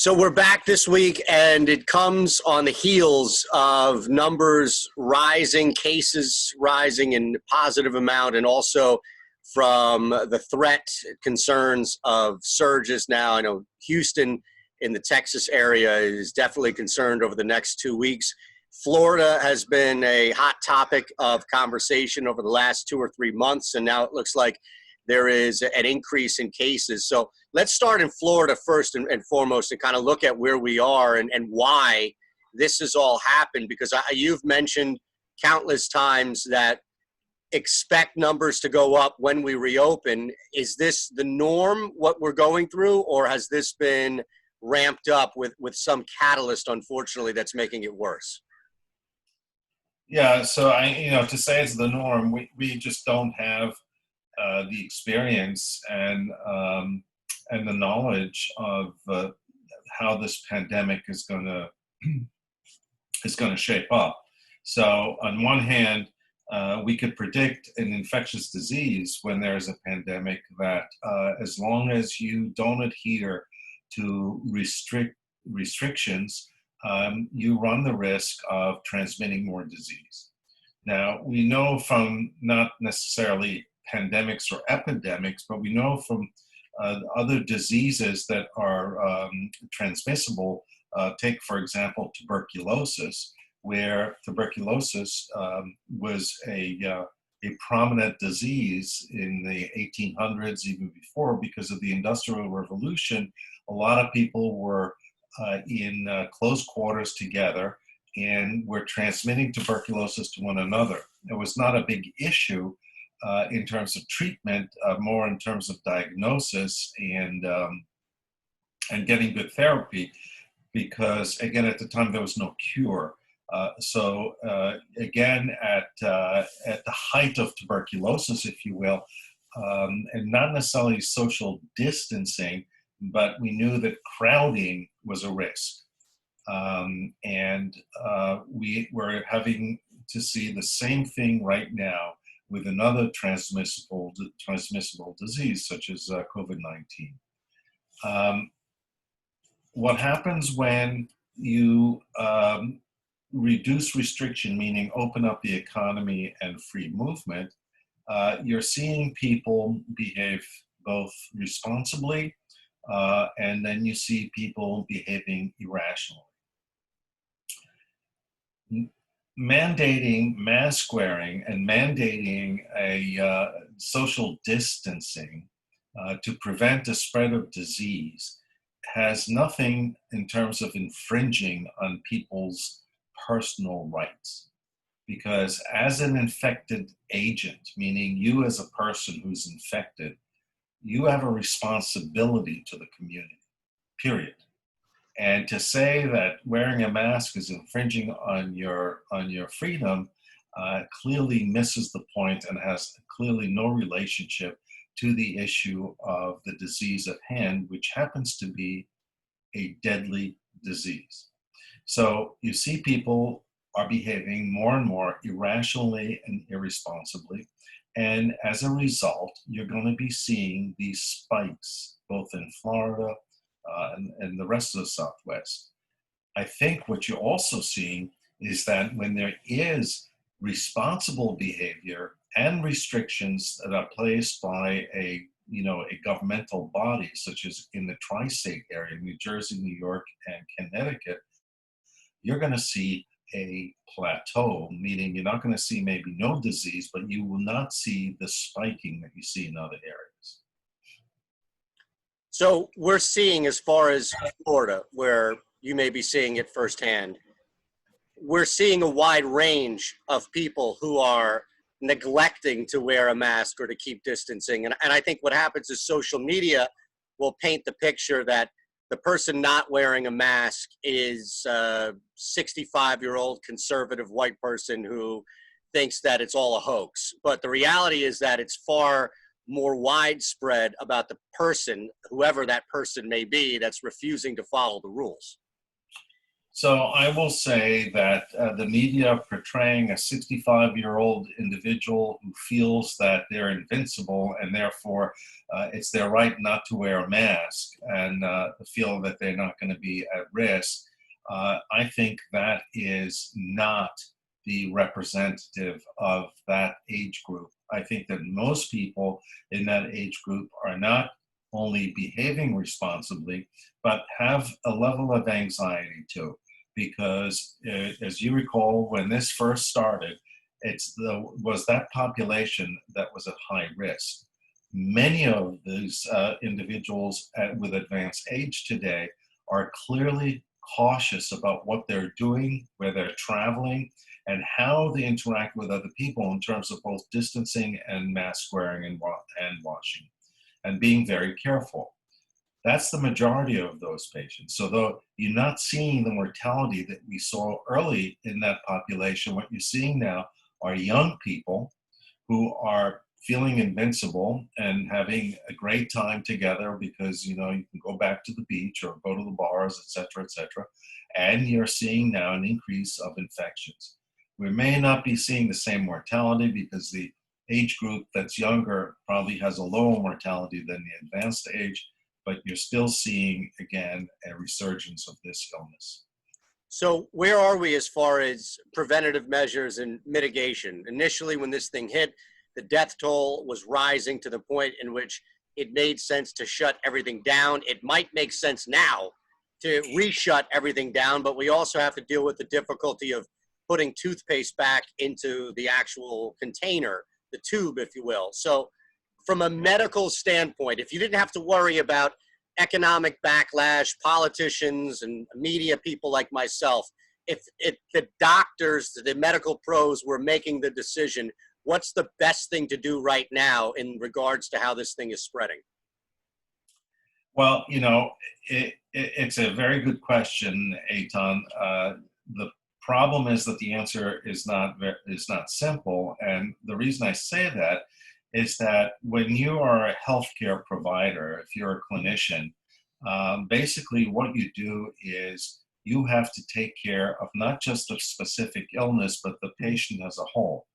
So we're back this week, and it comes on the heels of numbers rising, cases rising in positive amount, and also from the threat concerns of surges now. I know Houston in the Texas area is definitely concerned over the next 2 weeks. Florida has been a hot topic of conversation over the last 2 or 3 months, and now it looks like there is an increase in cases. So let's start in Florida first and foremost and kind of look at where we are and why this has all happened, because you've mentioned countless times that expect numbers to go up when we reopen. Is this the norm, what we're going through, or has this been ramped up with some catalyst, unfortunately, that's making it worse? Yeah, so to say it's the norm, we just don't have the experience and the knowledge of how this pandemic is going to shape up. So on one hand, we could predict an infectious disease when there's a pandemic that as long as you don't adhere to restrictions, you run the risk of transmitting more disease. Now, we know from not necessarily pandemics or epidemics, but we know from other diseases that are transmissible. Take, for example, tuberculosis, where tuberculosis was a prominent disease in the 1800s, even before, because of the Industrial Revolution. A lot of people were in close quarters together and were transmitting tuberculosis to one another. It was not a big issue in terms of treatment, more in terms of diagnosis and getting good therapy, because again, at the time there was no cure. So again, at the height of tuberculosis, if you will, and not necessarily social distancing, but we knew that crowding was a risk. We were having to see the same thing right now with another transmissible disease, such as COVID-19. What happens when you reduce restriction, meaning open up the economy and free movement, you're seeing people behave both responsibly, and then you see people behaving irrationally. Mandating mask wearing and mandating a social distancing to prevent the spread of disease has nothing in terms of infringing on people's personal rights. Because as an infected agent, meaning you as a person who's infected, you have a responsibility to the community, period. And to say that wearing a mask is infringing on your freedom clearly misses the point and has clearly no relationship to the issue of the disease at hand, which happens to be a deadly disease. So you see people are behaving more and more irrationally and irresponsibly. And as a result, you're going to be seeing these spikes, both in Florida and the rest of the Southwest. I think what you're also seeing is that when there is responsible behavior and restrictions that are placed by a governmental body, such as in the tri-state area, New Jersey, New York, and Connecticut, you're going to see a plateau, meaning you're not going to see maybe no disease, but you will not see the spiking that you see in other areas. So we're seeing, as far as Florida, where you may be seeing it firsthand, we're seeing a wide range of people who are neglecting to wear a mask or to keep distancing. And I think what happens is social media will paint the picture that the person not wearing a mask is a 65-year-old conservative white person who thinks that it's all a hoax. But the reality is that it's far more widespread about the person, whoever that person may be, that's refusing to follow the rules. So I will say that the media portraying a 65-year-old individual who feels that they're invincible and therefore it's their right not to wear a mask and feel that they're not going to be at risk, I think that is not the representative of that age group. I think that most people in that age group are not only behaving responsibly, but have a level of anxiety too. Because as you recall, when this first started, was that population that was at high risk. Many of these individuals with advanced age today are clearly cautious about what they're doing, where they're traveling, and how they interact with other people in terms of both distancing and mask wearing and hand washing, and being very careful. That's the majority of those patients. So though you're not seeing the mortality that we saw early in that population, what you're seeing now are young people who are feeling invincible and having a great time together because, you know, you can go back to the beach or go to the bars, et cetera, et cetera. And you're seeing now an increase of infections. We may not be seeing the same mortality because the age group that's younger probably has a lower mortality than the advanced age, but you're still seeing, again, a resurgence of this illness. So where are we as far as preventative measures and mitigation? Initially, when this thing hit, the death toll was rising to the point in which it made sense to shut everything down. It might make sense now to reshut everything down, but we also have to deal with the difficulty of putting toothpaste back into the actual container, the tube, if you will. So from a medical standpoint, if you didn't have to worry about economic backlash, politicians and media people like myself, if the doctors, the medical pros were making the decision, what's the best thing to do right now in regards to how this thing is spreading? Well, you know, it's a very good question, Eitan. The problem is that the answer is not simple, and the reason I say that is that when you are a healthcare provider, if you're a clinician, basically what you do is you have to take care of not just a specific illness, but the patient as a whole.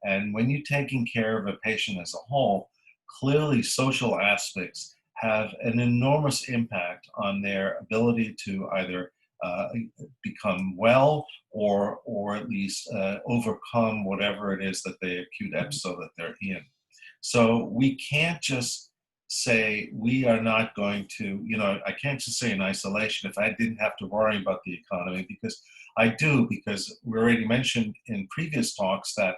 And when you're taking care of a patient as a whole, clearly social aspects have an enormous impact on their ability to either become well or at least overcome whatever it is that the acute episode that they're in. So we can't just say we are not going to, you know, I can't just say in isolation if I didn't have to worry about the economy, because I do, because we already mentioned in previous talks that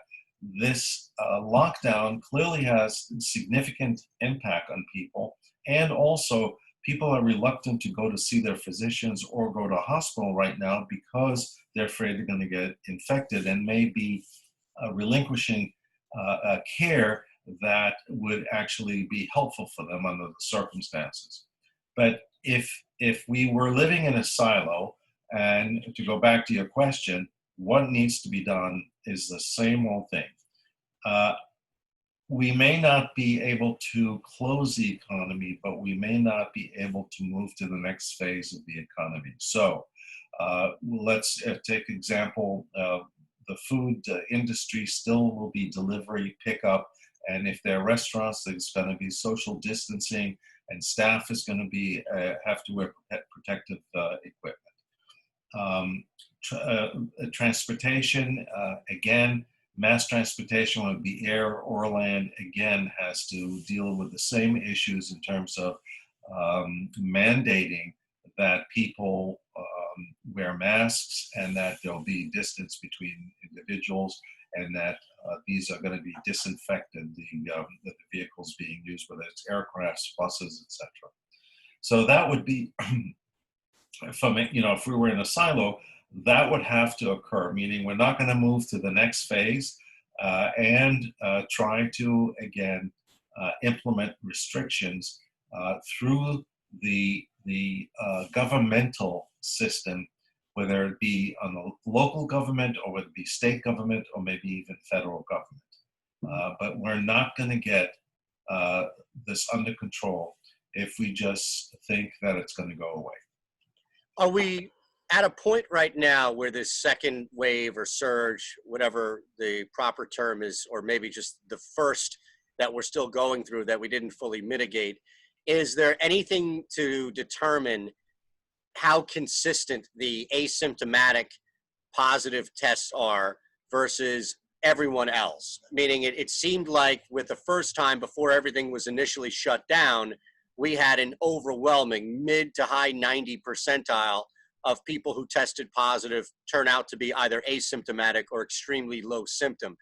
this lockdown clearly has significant impact on people, and also people are reluctant to go to see their physicians or go to a hospital right now because they're afraid they're going to get infected and may be relinquishing care that would actually be helpful for them under the circumstances. But if we were living in a silo, and to go back to your question, what needs to be done is the same old thing. We may not be able to close the economy, but we may not be able to move to the next phase of the economy. So let's take example, the food industry still will be delivery, pickup, and if there are restaurants, there's going to be social distancing, and staff is going to be have to wear protective equipment. Transportation, again, mass transportation, would be air or land, again, has to deal with the same issues in terms of mandating that people wear masks and that there'll be distance between individuals, and that these are going to be disinfected, the vehicles being used, whether it's aircrafts, buses, etc. So that would be, from, you know, if we were in a silo, that would have to occur, meaning we're not going to move to the next phase and try to, again, implement restrictions through the governmental system, whether it be on the local government or whether it be state government or maybe even federal government. But we're not going to get this under control if we just think that it's going to go away. Are we at a point right now where this second wave or surge, whatever the proper term is, or maybe just the first that we're still going through that we didn't fully mitigate, is there anything to determine how consistent the asymptomatic positive tests are versus everyone else? Meaning it seemed like with the first time before everything was initially shut down, we had an overwhelming mid to high 90 percentile of people who tested positive turn out to be either asymptomatic or extremely low symptom.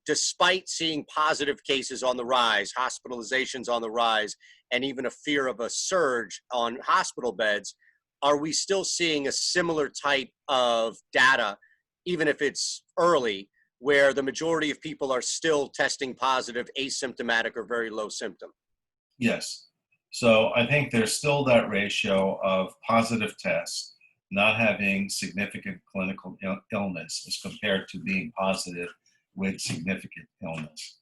Despite seeing positive cases on the rise, hospitalizations on the rise, and even a fear of a surge on hospital beds, are we still seeing a similar type of data, even if it's early, where the majority of people are still testing positive, asymptomatic, or very low symptom? Yes. So I think there's still that ratio of positive tests not having significant clinical illness as compared to being positive with significant illness.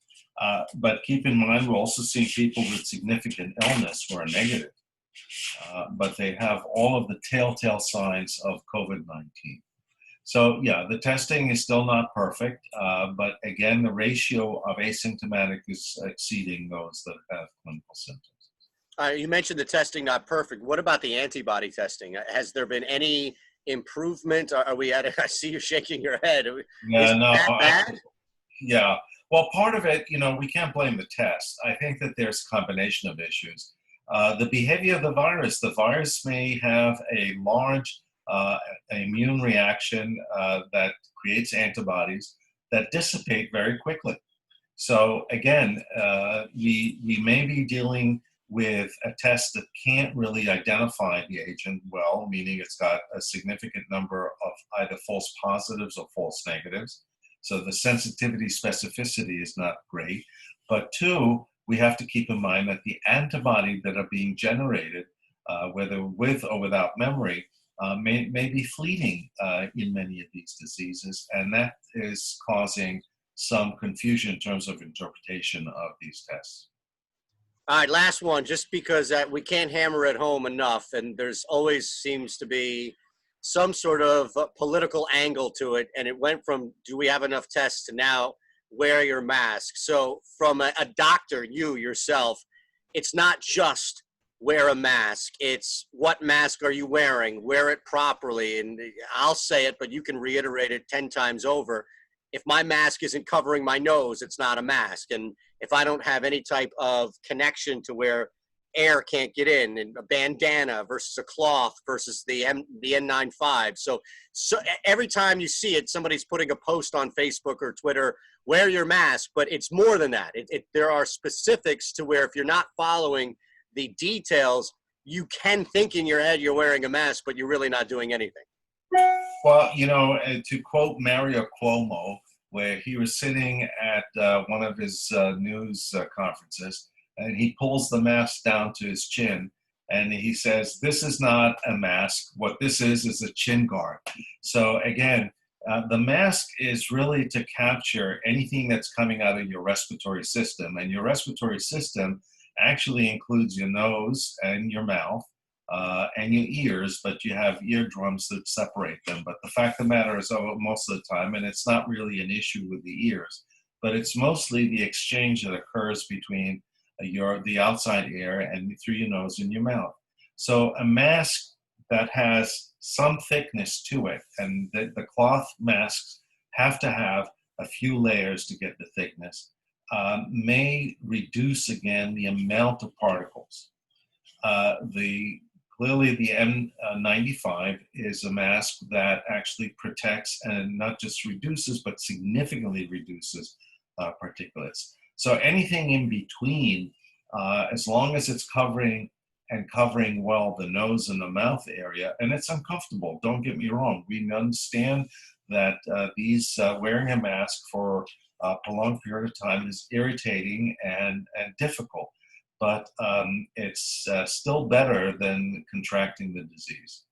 But keep in mind, we're also seeing people with significant illness who are negative, but they have all of the telltale signs of COVID-19. So yeah, the testing is still not perfect, but again, the ratio of asymptomatic is exceeding those that have clinical symptoms. You mentioned the testing not perfect. What about the antibody testing? Has there been any improvement? Are we at it? I see you shaking your head. Is Yeah, it no, that bad? yeah. Well, part of it, we can't blame the test. I think that there's a combination of issues. The behavior of the virus may have a large immune reaction that creates antibodies that dissipate very quickly. So again, we may be dealing with a test that can't really identify the agent well, meaning it's got a significant number of either false positives or false negatives. So the sensitivity specificity is not great. But two, we have to keep in mind that the antibody that are being generated, whether with or without memory, may be fleeting in many of these diseases, and that is causing some confusion in terms of interpretation of these tests. All right, last one, just because we can't hammer it home enough, and there's always seems to be some sort of political angle to it, and it went from do we have enough tests to now wear your mask. So from a doctor, you yourself, it's not just wear a mask, it's what mask are you wearing, wear it properly. And I'll say it, but you can reiterate it 10 times over. If my mask isn't covering my nose, it's not a mask. And if I don't have any type of connection to where air can't get in, and a bandana versus a cloth versus the N95. So every time you see it, somebody's putting a post on Facebook or Twitter, wear your mask, but it's more than that. There are specifics to where if you're not following the details, you can think in your head you're wearing a mask, but you're really not doing anything. Well, to quote Mario Cuomo, where he was sitting at one of his news conferences, and he pulls the mask down to his chin, and he says, "This is not a mask. What this is a chin guard." So again, the mask is really to capture anything that's coming out of your respiratory system, and your respiratory system actually includes your nose and your mouth and your ears, but you have eardrums that separate them. But the fact of the matter is, most of the time, and it's not really an issue with the ears, but it's mostly the exchange that occurs between the outside air and through your nose and your mouth. So a mask that has some thickness to it, and the cloth masks have to have a few layers to get the thickness, may reduce again the amount of particles. Clearly the N95 is a mask that actually protects and not just reduces, but significantly reduces particulates. So anything in between, as long as it's covering well the nose and the mouth area, and it's uncomfortable, don't get me wrong. We understand that wearing a mask for a prolonged period of time is irritating and difficult, but it's still better than contracting the disease.